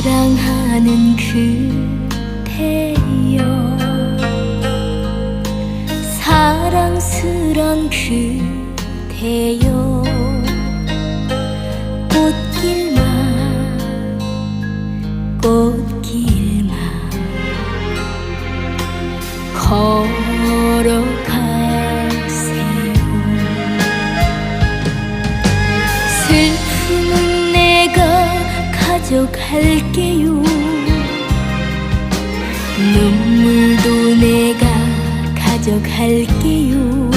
사랑하는 그대여, 사랑스런 그대여, 꽃길만 꽃길만 걸어가세요. 슬픔은 내가 가져갈게요. 눈물도 내가 가져갈게요.